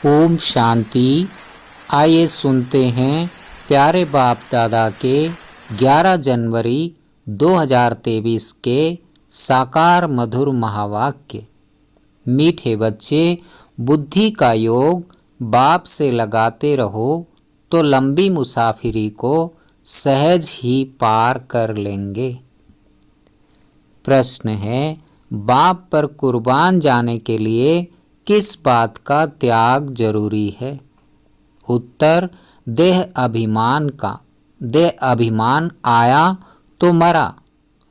ओम शांति। आइए सुनते हैं प्यारे बाप दादा के 11 जनवरी 2023 के साकार मधुर महावाक्य। मीठे बच्चे, बुद्धि का योग बाप से लगाते रहो तो लंबी मुसाफिरी को सहज ही पार कर लेंगे। प्रश्न है, बाप पर कुर्बान जाने के लिए किस बात का त्याग जरूरी है? उत्तर, देह अभिमान का। देह अभिमान आया तो मरा,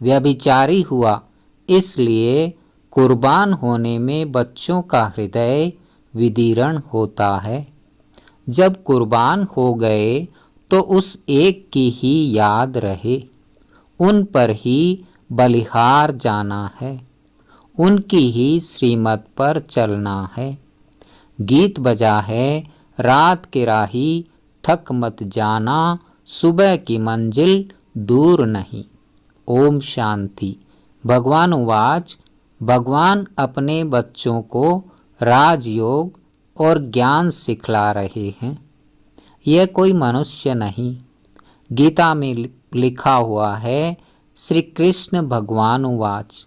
व्यभिचारी हुआ, इसलिए कुर्बान होने में बच्चों का हृदय विदीर्ण होता है। जब कुर्बान हो गए तो उस एक की ही याद रहे, उन पर ही बलिहार जाना है, उनकी ही श्रीमत पर चलना है। गीत बजा है, रात के राही थक मत जाना, सुबह की मंजिल दूर नहीं। ओम शांति। भगवान उवाच, भगवान अपने बच्चों को राजयोग और ज्ञान सिखला रहे हैं। यह कोई मनुष्य नहीं। गीता में लिखा हुआ है, श्री कृष्ण भगवान उवाच।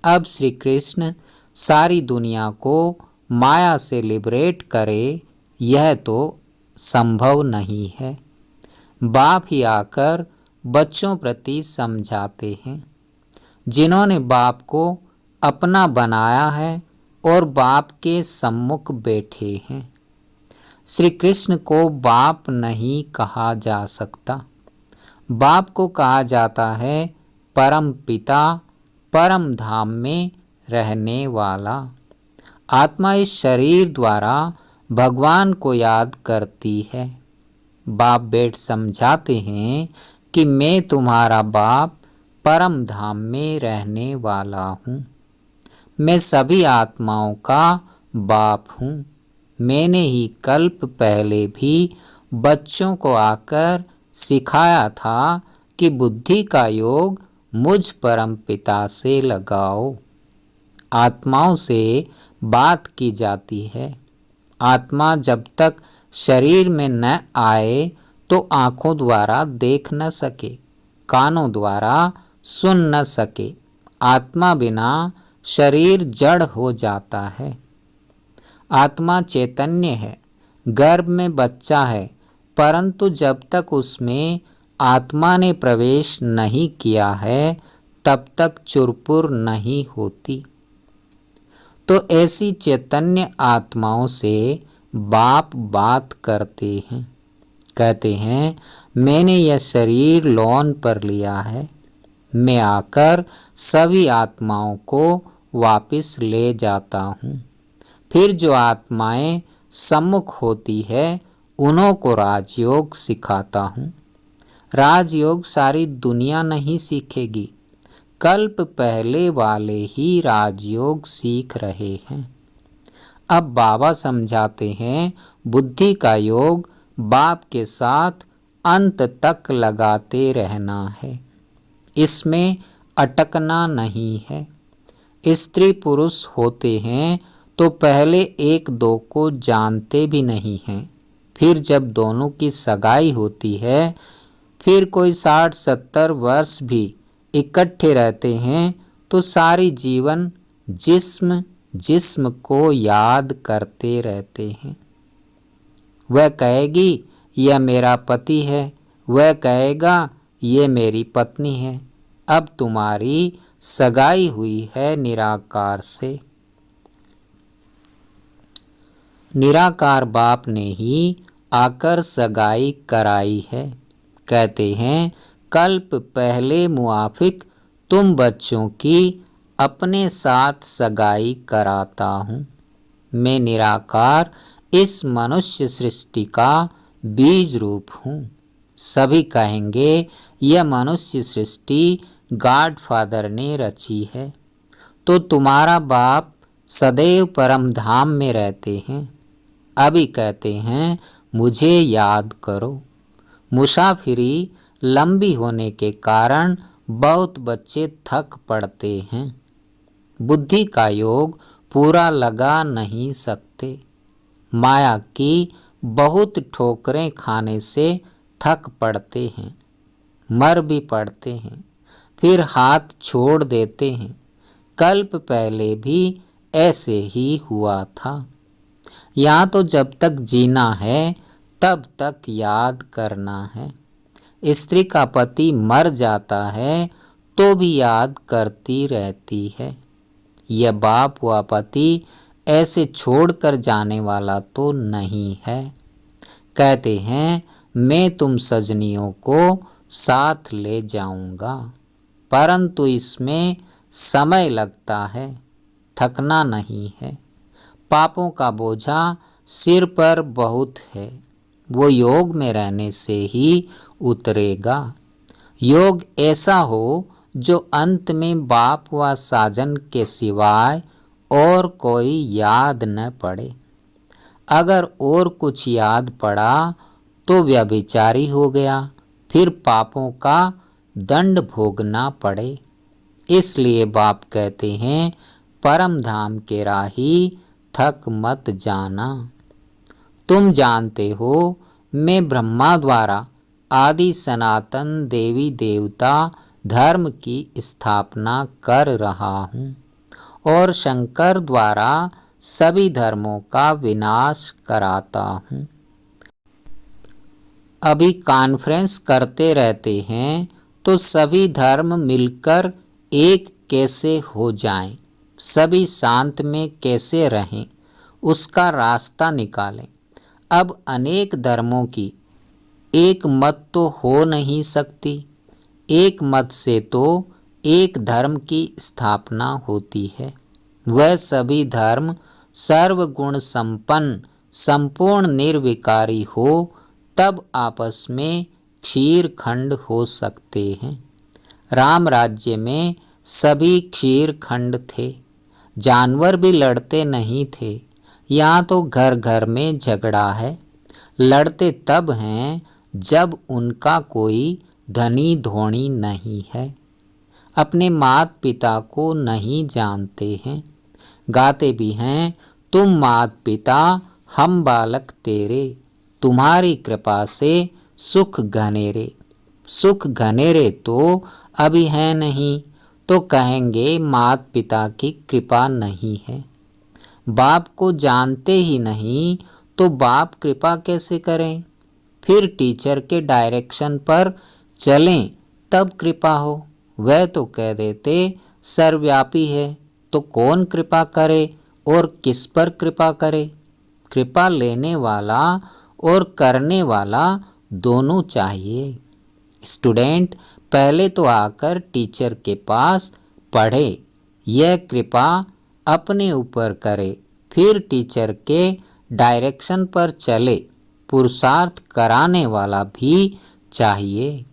अब श्री कृष्ण सारी दुनिया को माया से लिबरेट करे, यह तो संभव नहीं है। बाप ही आकर बच्चों प्रति समझाते हैं, जिन्होंने बाप को अपना बनाया है और बाप के सम्मुख बैठे हैं। श्री कृष्ण को बाप नहीं कहा जा सकता। बाप को कहा जाता है परम पिता, परम धाम में रहने वाला। आत्मा इस शरीर द्वारा भगवान को याद करती है। बाप बेट समझाते हैं कि मैं तुम्हारा बाप परम धाम में रहने वाला हूँ। मैं सभी आत्माओं का बाप हूँ। मैंने ही कल्प पहले भी बच्चों को आकर सिखाया था कि बुद्धि का योग मुझ परम पिता से लगाओ। आत्माओं से बात की जाती है। आत्मा जब तक शरीर में न आए तो आँखों द्वारा देख न सके, कानों द्वारा सुन न सके। आत्मा बिना शरीर जड़ हो जाता है। आत्मा चैतन्य है, गर्भ में बच्चा है, परंतु जब तक उसमें आत्मा ने प्रवेश नहीं किया है तब तक चुरपुर नहीं होती। तो ऐसी चैतन्य आत्माओं से बाप बात करते हैं, कहते हैं मैंने यह शरीर लोन पर लिया है, मैं आकर सभी आत्माओं को वापस ले जाता हूँ। फिर जो आत्माएं सम्मुख होती है उन्हों को राजयोग सिखाता हूँ। राजयोग सारी दुनिया नहीं सीखेगी, कल्प पहले वाले ही राजयोग सीख रहे हैं। अब बाबा समझाते हैं, बुद्धि का योग बाप के साथ अंत तक लगाते रहना है, इसमें अटकना नहीं है। स्त्री पुरुष होते हैं तो पहले एक दो को जानते भी नहीं हैं, फिर जब दोनों की सगाई होती है, फिर कोई 60-70 वर्ष भी इकट्ठे रहते हैं तो सारी जीवन जिस्म जिस्म को याद करते रहते हैं। वह कहेगी यह मेरा पति है, वह कहेगा ये मेरी पत्नी है। अब तुम्हारी सगाई हुई है निराकार से। निराकार बाप ने ही आकर सगाई कराई है। कहते हैं कल्प पहले मुआफिक तुम बच्चों की अपने साथ सगाई कराता हूँ। मैं निराकार इस मनुष्य सृष्टि का बीज रूप हूँ। सभी कहेंगे यह मनुष्य सृष्टि गॉड फादर ने रची है। तो तुम्हारा बाप सदैव परम धाम में रहते हैं। अभी कहते हैं मुझे याद करो। मुसाफिरी लंबी होने के कारण बहुत बच्चे थक पड़ते हैं। बुद्धि का योग पूरा लगा नहीं सकते। माया की बहुत ठोकरें खाने से थक पड़ते हैं, मर भी पड़ते हैं, फिर हाथ छोड़ देते हैं। कल्प पहले भी ऐसे ही हुआ था। यहाँ तो जब तक जीना है तब तक याद करना है। स्त्री का पति मर जाता है तो भी याद करती रहती है। यह बाप व पति ऐसे छोड़कर जाने वाला तो नहीं है। कहते हैं मैं तुम सजनियों को साथ ले जाऊंगा, परंतु इसमें समय लगता है, थकना नहीं है। पापों का बोझा सिर पर बहुत है, वो योग में रहने से ही उतरेगा। योग ऐसा हो जो अंत में बाप व साजन के सिवाय और कोई याद न पड़े। अगर और कुछ याद पड़ा तो व्यभिचारी हो गया, फिर पापों का दंड भोगना पड़े। इसलिए बाप कहते हैं परम धाम के राही थक मत जाना। तुम जानते हो मैं ब्रह्मा द्वारा आदि सनातन देवी देवता धर्म की स्थापना कर रहा हूँ और शंकर द्वारा सभी धर्मों का विनाश कराता हूँ। अभी कॉन्फ्रेंस करते रहते हैं तो सभी धर्म मिलकर एक कैसे हो जाएं, सभी शांत में कैसे रहें, उसका रास्ता निकालें। अब अनेक धर्मों की एक मत तो हो नहीं सकती। एक मत से तो एक धर्म की स्थापना होती है। वह सभी धर्म सर्वगुण संपन्न संपूर्ण निर्विकारी हो तब आपस में क्षीर खंड हो सकते हैं। राम राज्य में सभी क्षीर खंड थे, जानवर भी लड़ते नहीं थे। यहाँ तो घर घर में झगड़ा है। लड़ते तब हैं जब उनका कोई धनी धोनी नहीं है, अपने माता पिता को नहीं जानते हैं। गाते भी हैं तुम माता पिता हम बालक तेरे, तुम्हारी कृपा से सुख घनेरे। सुख घनेरे तो अभी है नहीं तो कहेंगे माता पिता की कृपा नहीं है। बाप को जानते ही नहीं तो बाप कृपा कैसे करें। फिर टीचर के डायरेक्शन पर चलें तब कृपा हो। वह तो कह देते सर्वव्यापी है तो कौन कृपा करे और किस पर कृपा करे। कृपा लेने वाला और करने वाला दोनों चाहिए। स्टूडेंट पहले तो आकर टीचर के पास पढ़े, यह कृपा अपने ऊपर करे, फिर टीचर के डायरेक्शन पर चले। पुरुषार्थ कराने वाला भी चाहिए।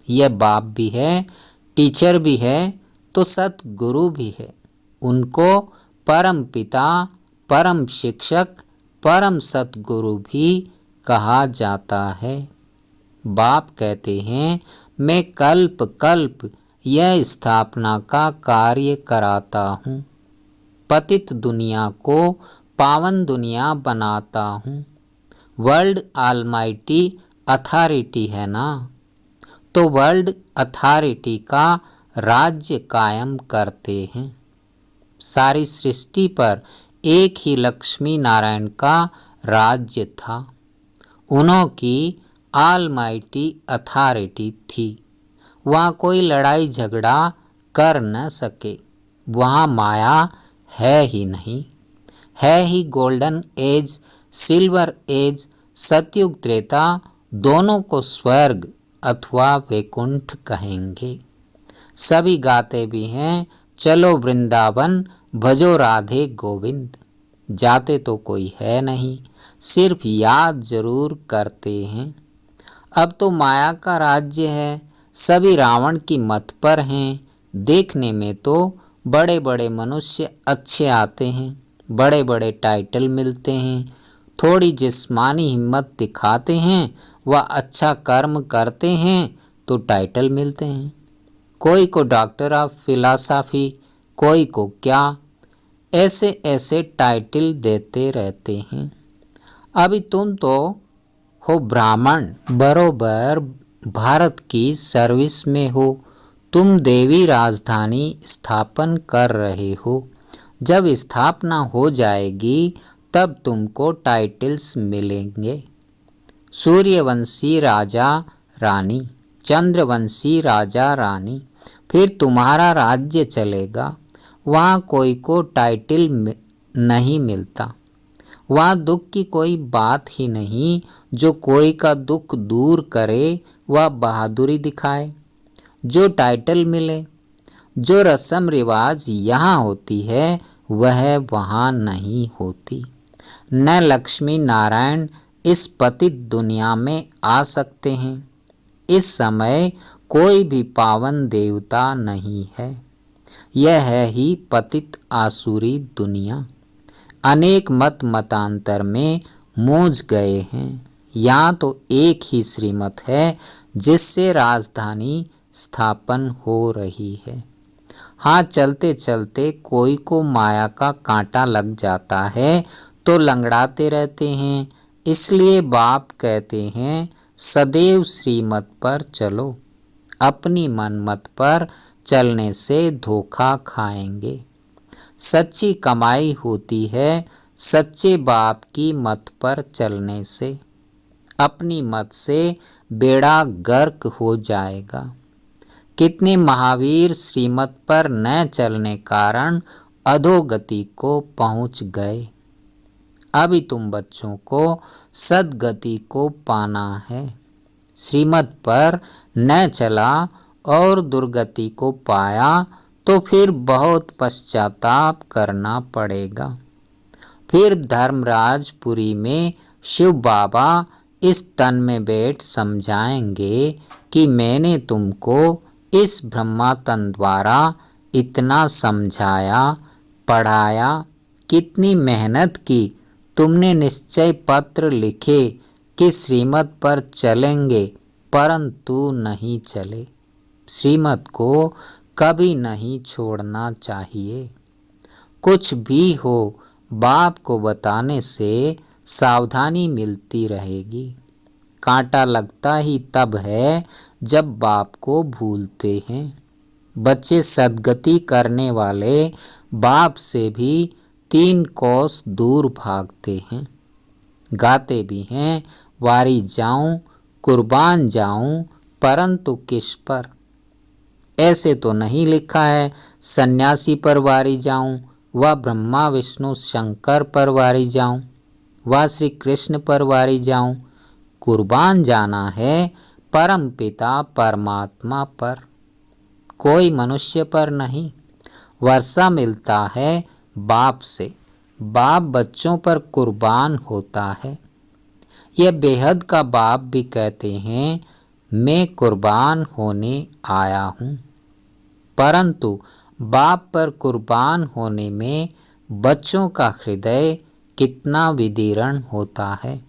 यह बाप भी है, टीचर भी है तो सतगुरु भी है। उनको परम पिता, परम शिक्षक, परम सतगुरु भी कहा जाता है। बाप कहते हैं मैं कल्प कल्प यह स्थापना का कार्य कराता हूँ। पतित दुनिया को पावन दुनिया बनाता हूँ। वर्ल्ड ऑलमाइटी अथॉरिटी है ना, तो वर्ल्ड अथॉरिटी का राज्य कायम करते हैं। सारी सृष्टि पर एक ही लक्ष्मी नारायण का राज्य था। उन्हों की ऑलमाइटी अथॉरिटी थी। वहाँ कोई लड़ाई झगड़ा कर न सके। वहाँ माया है ही नहीं। है ही गोल्डन एज, सिल्वर एज, सतयुग त्रेता दोनों को स्वर्ग अथवा वैकुंठ कहेंगे। सभी गाते भी हैं चलो वृंदावन भजो राधे गोविंद। जाते तो कोई है नहीं, सिर्फ याद जरूर करते हैं। अब तो माया का राज्य है, सभी रावण की मत पर हैं। देखने में तो बड़े बड़े मनुष्य अच्छे आते हैं, बड़े बड़े टाइटल मिलते हैं। थोड़ी जिस्मानी हिम्मत दिखाते हैं व अच्छा कर्म करते हैं तो टाइटल मिलते हैं। कोई को डॉक्टर ऑफ फिलॉसफी, कोई को क्या, ऐसे ऐसे टाइटल देते रहते हैं। अभी तुम तो हो ब्राह्मण, बरोबर भारत की सर्विस में हो। तुम देवी राजधानी स्थापन कर रहे हो। जब स्थापना हो जाएगी तब तुमको टाइटल्स मिलेंगे। सूर्यवंशी राजा रानी, चंद्रवंशी राजा रानी, फिर तुम्हारा राज्य चलेगा। वहाँ कोई को टाइटल नहीं मिलता। वहाँ दुख की कोई बात ही नहीं। जो कोई का दुख दूर करे वह बहादुरी दिखाए। जो टाइटल मिले, जो रस्म रिवाज यहाँ होती है वह वहाँ नहीं होती। न लक्ष्मी नारायण इस पतित दुनिया में आ सकते हैं। इस समय कोई भी पावन देवता नहीं है। यह है ही पतित आसुरी दुनिया। अनेक मत मतांतर में मूझ गए हैं। यहाँ तो एक ही श्रीमत है जिससे राजधानी स्थापन हो रही है। हाँ, चलते चलते कोई को माया का कांटा लग जाता है तो लंगड़ाते रहते हैं। इसलिए बाप कहते हैं सदैव श्रीमत पर चलो। अपनी मनमत पर चलने से धोखा खाएंगे। सच्ची कमाई होती है सच्चे बाप की मत पर चलने से। अपनी मत से बेड़ा गर्क हो जाएगा। कितने महावीर श्रीमत पर न चलने कारण अधोगति को पहुँच गए। अभी तुम बच्चों को सद्गति को पाना है। श्रीमत पर न चला और दुर्गति को पाया तो फिर बहुत पश्चाताप करना पड़ेगा। फिर धर्मराजपुरी में शिव बाबा इस तन में बैठ समझाएंगे कि मैंने तुमको इस ब्रह्मा तन द्वारा इतना समझाया पढ़ाया, कितनी मेहनत की। तुमने निश्चय पत्र लिखे कि श्रीमत पर चलेंगे, परंतु नहीं चले। श्रीमत को कभी नहीं छोड़ना चाहिए। कुछ भी हो बाप को बताने से सावधानी मिलती रहेगी। कांटा लगता ही तब है जब बाप को भूलते हैं। बच्चे सद्गति करने वाले बाप से भी 3 कोस दूर भागते हैं। गाते भी हैं वारी जाऊं कुर्बान जाऊं, परंतु किस पर। ऐसे तो नहीं लिखा है सन्यासी पर वारी जाऊं, व ब्रह्मा विष्णु शंकर पर वारी जाऊं, व श्री कृष्ण पर वारी जाऊं। कुर्बान जाना है परम पिता परमात्मा पर, कोई मनुष्य पर नहीं। वर्षा मिलता है बाप से, बाप बच्चों पर कुर्बान होता है। यह बेहद का बाप भी कहते हैं मैं कुर्बान होने आया हूँ। परंतु बाप पर कुर्बान होने में बच्चों का हृदय कितना विदीर्ण होता है।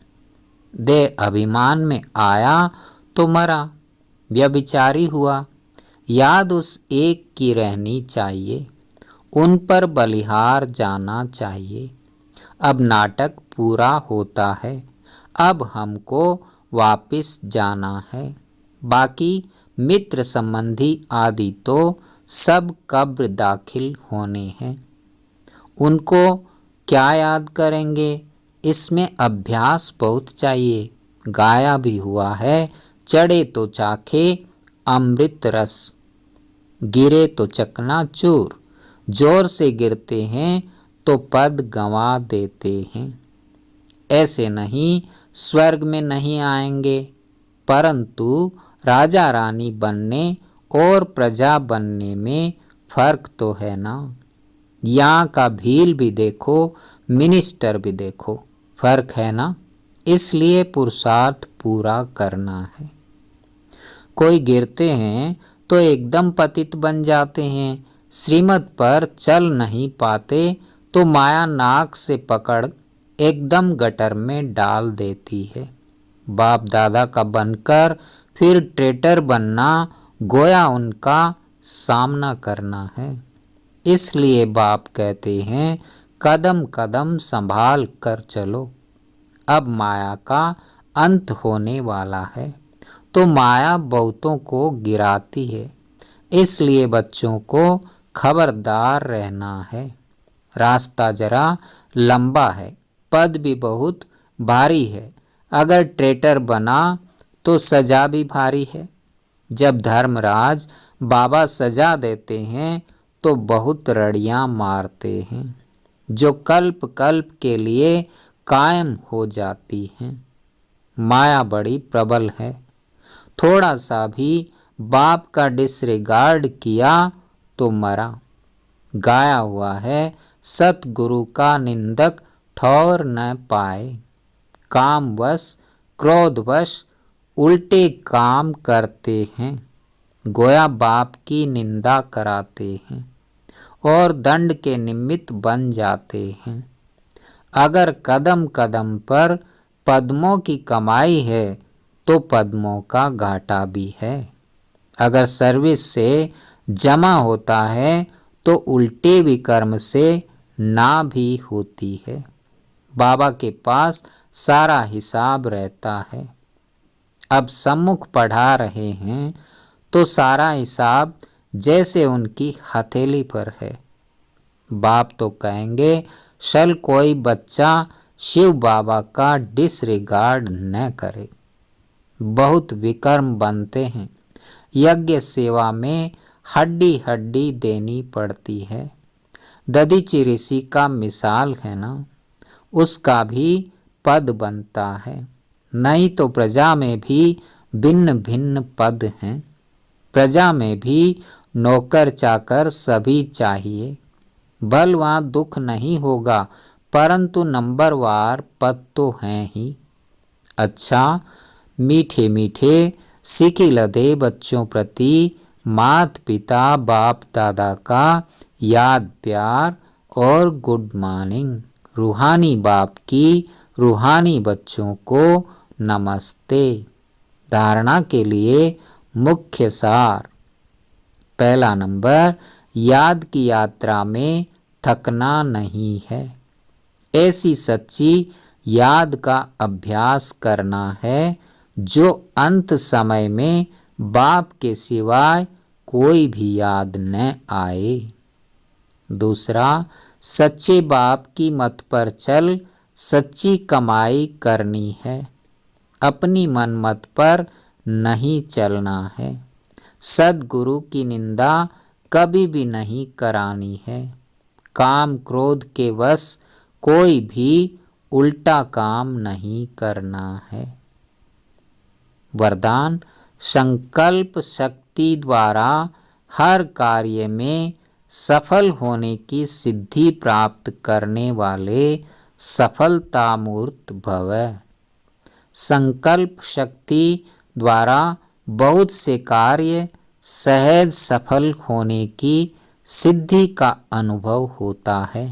देह अभिमान में आया तो मरा, व्यभिचारी हुआ। याद उस एक की रहनी चाहिए, उन पर बलिहार जाना चाहिए। अब नाटक पूरा होता है, अब हमको वापिस जाना है। बाकी मित्र संबंधी आदि तो सब कब्र दाखिल होने हैं। उनको क्या याद करेंगे, इसमें अभ्यास बहुत चाहिए। गाया भी हुआ है चढ़े तो चाखे अमृत रस, गिरे तो चकनाचूर। जोर से गिरते हैं तो पद गंवा देते हैं। ऐसे नहीं स्वर्ग में नहीं आएंगे, परंतु राजा रानी बनने और प्रजा बनने में फर्क तो है ना। यहाँ का भील भी देखो, मिनिस्टर भी देखो, फर्क है ना। इसलिए पुरुषार्थ पूरा करना है। कोई गिरते हैं तो एकदम पतित बन जाते हैं। श्रीमत पर चल नहीं पाते तो माया नाक से पकड़ एकदम गटर में डाल देती है। बाप दादा का बनकर फिर ट्रेटर बनना, गोया उनका सामना करना है। इसलिए बाप कहते हैं कदम कदम संभाल कर चलो। अब माया का अंत होने वाला है, तो माया बहुतों को गिराती है। इसलिए बच्चों को खबरदार रहना है। रास्ता जरा लंबा है, पद भी बहुत भारी है। अगर ट्रेटर बना तो सजा भी भारी है। जब धर्मराज बाबा सजा देते हैं तो बहुत रड़ियां मारते हैं, जो कल्प कल्प के लिए कायम हो जाती हैं। माया बड़ी प्रबल है। थोड़ा सा भी बाप का डिसरिगार्ड किया तो मरा। गाया हुआ है, सतगुरु का निंदक ठौर न पाए। कामवश क्रोधवश उल्टे काम करते हैं, गोया बाप की निंदा कराते हैं और दंड के निमित्त बन जाते हैं। अगर कदम कदम पर पद्मों की कमाई है तो पद्मों का घाटा भी है। अगर सर्विस से जमा होता है तो उल्टे विकर्म से ना भी होती है। बाबा के पास सारा हिसाब रहता है। अब सम्मुख पढ़ा रहे हैं तो सारा हिसाब जैसे उनकी हथेली पर है। बाप तो कहेंगे शल कोई बच्चा शिव बाबा का डिसरिगार्ड न करे। बहुत विकर्म बनते हैं। यज्ञ सेवा में हड्डी हड्डी देनी पड़ती है। दधीचि ऋषि का मिसाल है ना, उसका भी पद बनता है। नहीं तो प्रजा में भी भिन्न भिन्न पद हैं। प्रजा में भी नौकर चाकर सभी चाहिए। भल वहाँ दुख नहीं होगा, परंतु नंबरवार पद तो हैं ही। अच्छा, मीठे मीठे सीखी लदे बच्चों प्रति मात पिता बाप दादा का याद प्यार और गुड मॉर्निंग। रूहानी बाप की रूहानी बच्चों को नमस्ते। धारणा के लिए मुख्य सार। पहला नंबर, याद की यात्रा में थकना नहीं है। ऐसी सच्ची याद का अभ्यास करना है जो अंत समय में बाप के सिवाय कोई भी याद न आए। दूसरा, सच्चे बाप की मत पर चल सच्ची कमाई करनी है। अपनी मनमत पर नहीं चलना है। सद्गुरु की निंदा कभी भी नहीं करानी है। काम क्रोध के वश कोई भी उल्टा काम नहीं करना है। वरदान, संकल्प शक्ति द्वारा हर कार्य में सफल होने की सिद्धि प्राप्त करने वाले सफलता मूर्त भव। संकल्प शक्ति द्वारा बहुत से कार्य सहज सफल होने की सिद्धि का अनुभव होता है।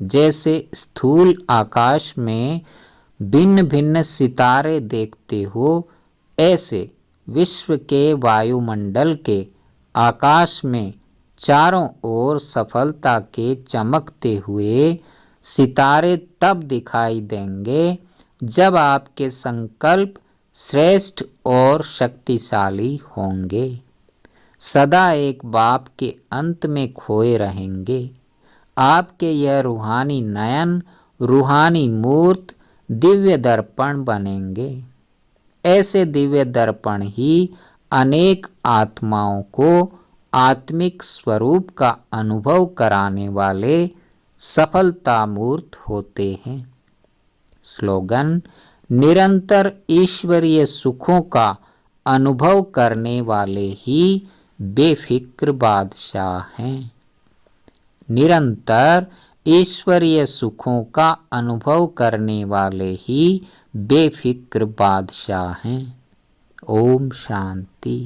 जैसे स्थूल आकाश में भिन्न भिन्न सितारे देखते हो, ऐसे विश्व के वायुमंडल के आकाश में चारों ओर सफलता के चमकते हुए सितारे तब दिखाई देंगे जब आपके संकल्प श्रेष्ठ और शक्तिशाली होंगे। सदा एक बाप के अंत में खोए रहेंगे। आपके यह रूहानी नयन, रूहानी मूर्त दिव्य दर्पण बनेंगे। ऐसे दिव्य दर्पण ही अनेक आत्माओं को आत्मिक स्वरूप का अनुभव कराने वाले सफलता मूर्त होते हैं। स्लोगन, निरंतर ईश्वरीय सुखों का अनुभव करने वाले ही बेफिक्र बादशाह हैं। निरंतर ईश्वरीय सुखों का अनुभव करने वाले ही बेफिक्र बादशाह हैं। ओम शांति।